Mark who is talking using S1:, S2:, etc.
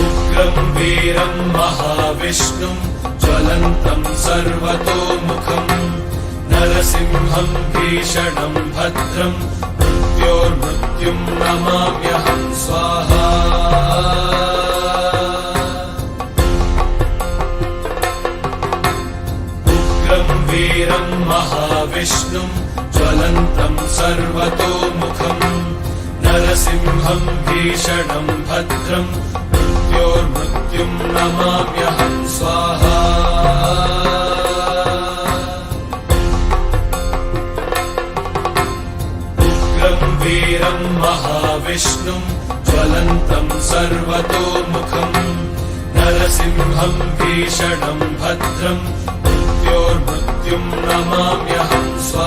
S1: उग्रं वीरं महाविष्णुं ज्वलन्तं सर्वतोमुखं नरसिंहं भीषणं भद्रं मृत्योर्मृत्युं नमाम्यहं स्वाहा। उग्रं वीरं महाविष्णुं ज्वलन्तं सर्वतोमुखं नरसिंहं भीषणं भद्रं मृत्योर्मृत्युं नमाम्यहं स्वाहा। उग्रं वीरं महाविष्णुं ज्वलन्तं सर्वतोमुखं नरसिंहं भीषणं भद्रं मृत्योर्मृत्युं नमाम्यहं स्वाहा।